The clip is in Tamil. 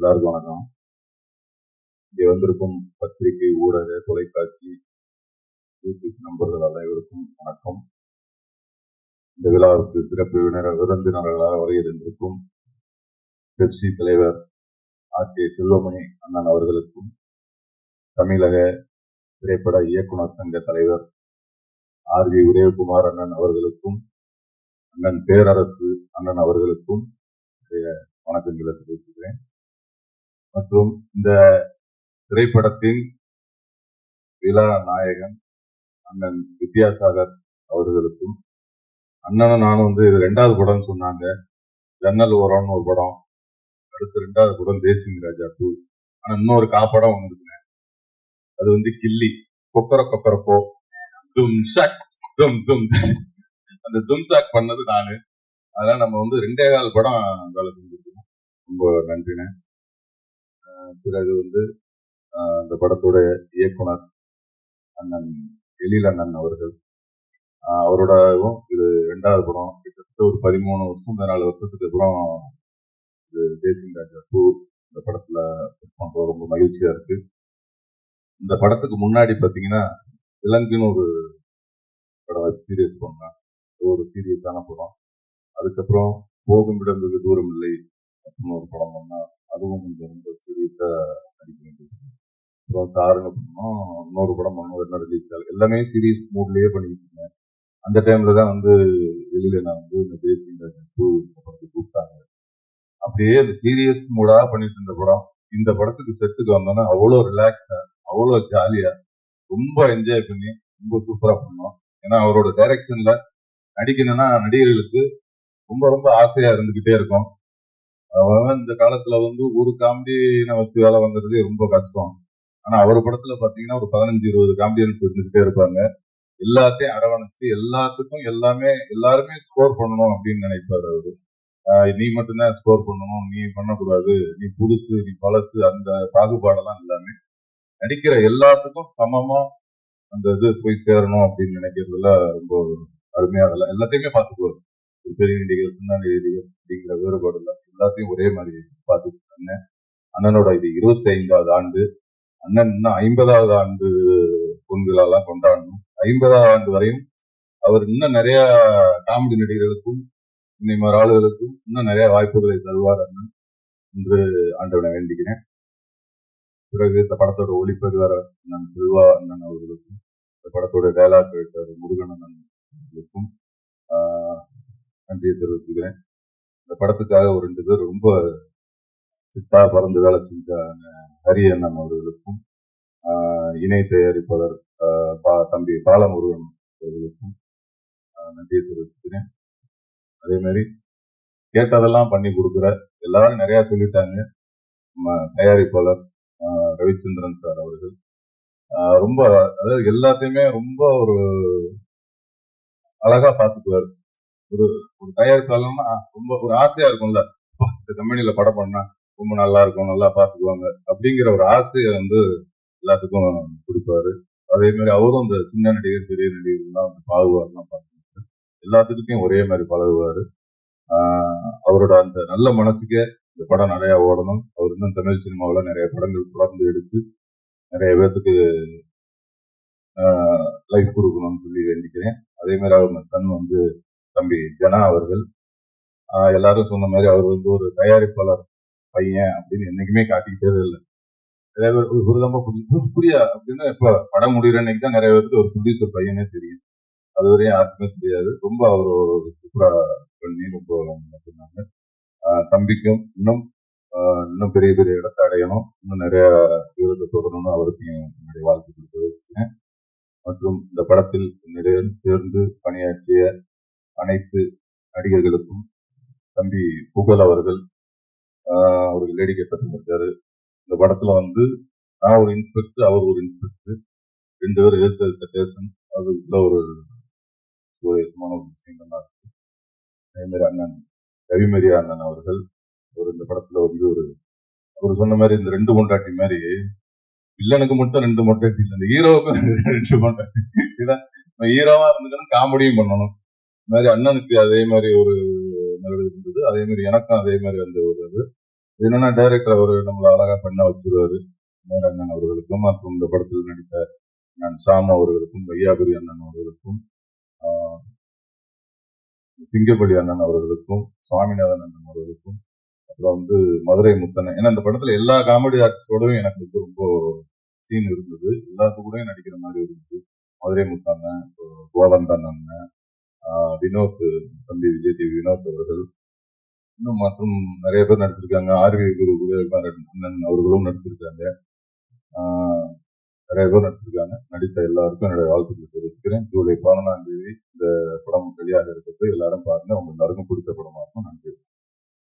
எல்லாருக்கும் வணக்கம். இங்கே வந்திருக்கும் பத்திரிகை, ஊடக, தொலைக்காட்சி, யூடியூப் நண்பர்கள் அனைவருக்கும் வணக்கம். இந்த விழாவுக்கு சிறப்பு விருந்தினர்களாக வருகின்றிருக்கும் பெப்சி தலைவர் ஆர்.கே. செல்வமணி அண்ணன் அவர்களுக்கும், தமிழக திரைப்பட இயக்குனர் சங்க தலைவர் ஆர்.வி. உதயகுமார் அண்ணன் அவர்களுக்கும், அண்ணன் பேரரசு அண்ணன் அவர்களுக்கும் வணக்கங்களை தெரிவிக்கிறேன். மற்றும் இந்த திரைப்படத்தின் விழா நாயகன் அண்ணன் வித்யாசாகர் அவர்களுக்கும், அண்ணனும் நானும் இது 2வது படம்னு சொன்னாங்க. ஜன்னல் ஓரம்னு ஒரு படம், அடுத்து 2வது படம் தேசிங் ராஜா 2. ஆனா இன்னொரு காப்படம் ஒண்ணு இருக்குங்க, அது கில்லி, கொக்கரப்போ தும் ஷக் தும் தும். அந்த தும் ஷாக் பண்ணது நானு. அதனால நம்ம 2.25 படம் வேலை செஞ்சிருக்கோம். ரொம்ப நன்றிண்ணே. பிறகு அந்த படத்துடைய இயக்குனர் அண்ணன் எழில் அண்ணன் அவர்கள், அவரோடவும் இது 2வது படம். கிட்டத்தட்ட ஒரு 13 வருஷம் 14 வருஷத்துக்கு அப்புறம் இது தேசிங் ராஜா 2 இந்த படத்துல பண்றது ரொம்ப மகிழ்ச்சியா இருக்கு. இந்த படத்துக்கு முன்னாடி பாத்தீங்கன்னா விலங்குன்னு ஒரு படம், வெப் சீரியஸ் பண்ணேன். ஒரு சீரியஸான படம். அதுக்கப்புறம் போகும் இடம் வெகு தூரம் இல்லை அப்படின்னு ஒரு படம் பண்ணா, அதுவும் கொஞ்சம் ரொம்ப சீரியஸா நடிக்க வேண்டியது. அப்புறம் சாருங்க பண்ணோம், இன்னொரு படம் பண்ணோம், என்ன ரிலீஸ் ஆகல. எல்லாமே சீரியஸ் மூட்லயே பண்ணிட்டு இருந்தேன். அந்த டைம்ல தான் வெளியில நான் இந்த தேசிங் ராஜா 2 படத்துக்கு கூப்பிட்டாங்க. அப்படியே அந்த சீரியஸ் மூடா பண்ணிட்டு இருந்த படம், இந்த படத்துக்கு செட்டுக்கு வந்தோன்னா அவ்வளோ ரிலாக்ஸா, அவ்வளோ ஜாலியா, ரொம்ப என்ஜாய் பண்ணி ரொம்ப சூப்பரா பண்ணோம். ஏன்னா அவரோட டைரக்ஷன்ல நடிக்கணும்னா நடிகர்களுக்கு ரொம்ப ரொம்ப ஆசையா இருந்துகிட்டே இருக்கும். அவன் இந்த காலத்துல ஒரு காமெடியை வச்சு வேலை வாங்குறதே ரொம்ப கஷ்டம். ஆனா அவர் படத்துல பாத்தீங்கன்னா ஒரு 15-20 காமெடியன்ஸ் இருந்துகிட்டே இருப்பாங்க. எல்லாத்தையும் அரவணைச்சு எல்லாத்துக்கும் எல்லாருமே ஸ்கோர் பண்ணணும் அப்படின்னு நினைப்பாரு அவரு. நீ மட்டும்தான் ஸ்கோர் பண்ணணும், நீ பண்ணக்கூடாது, நீ புதுசு, நீ பழசு, அந்த பாகுபாடெல்லாம் எல்லாமே நடிக்கிற எல்லாத்துக்கும் சமமா அந்த இது போய் சேரணும் அப்படின்னு நினைக்கிறதுல ரொம்ப அருமையா எல்லாத்தையுமே பார்த்துக்குவாரு. பெரிய நடிகர், சின்ன நடிகர் அப்படிங்கிற வேறுபாடு இல்லை, எல்லாத்தையும் ஒரே மாதிரி பார்த்துக்கிட்டாங்க. அண்ணனோட இது 25வது ஆண்டு. அண்ணன் இன்னும் 50வது ஆண்டு பொன்விழாலாம் கொண்டாடணும். 50வது ஆண்டு வரையும் அவர் இன்னும் நிறைய காமெடி நடிகர்களுக்கும் இன்னும் ஆளுகளுக்கும் இன்னும் நிறைய வாய்ப்புகளை தருவார் அண்ணன் என்று ஆண்டவனை வேண்டிக்கிறேன். பிறகு இந்த படத்தோட ஒளிப்பதிவார் அண்ணன் செல்வா அண்ணன் அவர்களுக்கும், இந்த படத்தோட டயலாக் எழுத்தார் முருகன் அண்ணன் அவர்களுக்கும் நன்றியை தெரிவிச்சுக்கிறேன். இந்த படத்துக்காக ஒரு 2 பேர் ரொம்ப சித்தா பறந்து வேலை செஞ்ச ஹரி அண்ணன் அவர்களுக்கும், இணை தயாரிப்பாளர் தம்பி பாலமுருகன் அவர்களுக்கும் நன்றியை தெரிவிச்சுக்கிறேன். அதே மாதிரி கேட்டதெல்லாம் பண்ணி கொடுக்குற எல்லாரும் நிறைய சொல்லிட்டாங்க. தயாரிப்பாளர் ரவிச்சந்திரன் சார் அவர்கள் ரொம்ப, அதாவது எல்லாத்தையுமே ரொம்ப ஒரு அழகா பார்த்துக்குவாரு. ஒரு தயாரிப்பாளர்னா ரொம்ப ஒரு ஆசையா இருக்கும்ல, இந்த கம்பெனியில படம் பண்ணா ரொம்ப நல்லா இருக்கும், நல்லா பார்த்துக்குவாங்க அப்படிங்கிற ஒரு ஆசையை எல்லாத்துக்கும் கொடுப்பாரு. அதே மாதிரி அவரும் இந்த சின்ன நடிகர் பெரிய நடிகர்லாம் பாகுவார்லாம் பார்த்துக்கிட்டு எல்லாத்துக்கிட்டையும் ஒரே மாதிரி பழகுவாரு. அவரோட அந்த நல்ல மனசுக்கே இந்த படம் நிறைய ஓடணும். அவர் இன்னும் தமிழ் சினிமாவில் நிறைய படங்கள் தொடர்ந்து எடுத்து நிறைய பேர்த்துக்கு லைஃப் கொடுக்கணும்னு சொல்லி வேண்டிக்கிறேன். அதே மாதிரி அவர் சன் தம்பி ஜனா அவர்கள், எல்லாரும் சொன்ன மாதிரி அவர் ஒரு தயாரிப்பாளர் பையன் அப்படின்னு என்னைக்குமே காட்டிக்கிட்டே இல்லை. நிறைய பேர் ரொம்ப புரியா அப்படின்னு இப்ப படம் முடிகிற அன்னைக்கு தான் நிறைய பேருக்கு ஒரு ப்ரொடியூசர் பையனே தெரியும். அது வரையும் யாருக்குமே தெரியாது. ரொம்ப அவர் சூப்பரா பண்ணி ரொம்ப சொன்னாங்க. தம்பிக்கும் இன்னும் பெரிய பெரிய இடத்தை அடையணும், இன்னும் நிறைய விருது தொடரணும்னு அவருக்கு என்னுடைய வாழ்த்துக்கள் தெரிவிச்சுக்கிறேன். மற்றும் இந்த படத்தில் என்னுடன் சேர்ந்து பணியாற்றிய அனைத்து நடிகர்களுக்கும், தம்பி புகழ் அவர்கள் லேடி கெட்டப் இருக்காரு. இந்த படத்துல நான் ஒரு இன்ஸ்பெக்டர், அவர் ஒரு இன்ஸ்பெக்டர், 2 பேரும் எழுத்த பேசணும். அதுக்குள்ள ஒரு சுவாரஸ்யமான ஒரு விஷயங்கள் தான் இருக்கு. அதே மாதிரி அண்ணன் ரவிமரியா அண்ணன் அவர்கள் இந்த படத்துல அவர் சொன்ன மாதிரி இந்த 2 மொண்டாட்டி மாதிரி வில்லனுக்கு மட்டும் 2 மொண்டாட்டி இல்லை, இந்த ஹீரோவுக்கும் 2 மொண்டாட்டி. இதான் ஹீரோவா இருந்துக்கணும், காமெடியும் பண்ணணும். இந்த மாதிரி அண்ணனுக்கு அதே மாதிரி ஒரு இருந்தது. அதே மாதிரி எனக்கும் அதே மாதிரி அந்த ஒரு என்னன்னா டைரக்டர் அவரு நம்மள அழகா பண்ண வச்சிருவாரு. அண்ணன் அவர்களுக்கும் மற்றும் இந்த படத்தில் நடித்த நான் சாம் அவர்களுக்கும், வையாபுரி அண்ணன் அவர்களுக்கும், சிங்கப்பள்ளி அண்ணன் அவர்களுக்கும், சுவாமிநாதன் அண்ணன் அவர்களுக்கும், அப்புறம் மதுரை முத்தன். ஏன்னா இந்த படத்துல எல்லா காமெடி ஆர்டிஸ்டோடவும் எனக்கு ரொம்ப சீன் இருந்தது. எல்லாத்து கூடயும் நடிக்கிற மாதிரி இருந்தது. மதுரை முத்தண்ணன், கோவந்தன் அண்ணன், வினோத், தம்பி விஜய் டிவி வினோத் அவர்கள், இன்னும் மற்றும் நிறைய பேர் நடிச்சிருக்காங்க. ஆர்வி குரு உதயகுமாரன் அண்ணன் அவர்களும் நடிச்சிருக்காங்க. நிறைய பேர் நடிச்சிருக்காங்க. நடித்த எல்லாருக்கும் என்னுடைய வாழ்த்துக்களை தெரிவிக்கிறேன். ஜூலை 11ஆம் தேதி இந்த படம் வெளியாக இருக்கிறது. எல்லாரும் பாருங்க. உங்க எல்லாருக்கும் பிடிச்ச படமா இருக்கும். நன்றி.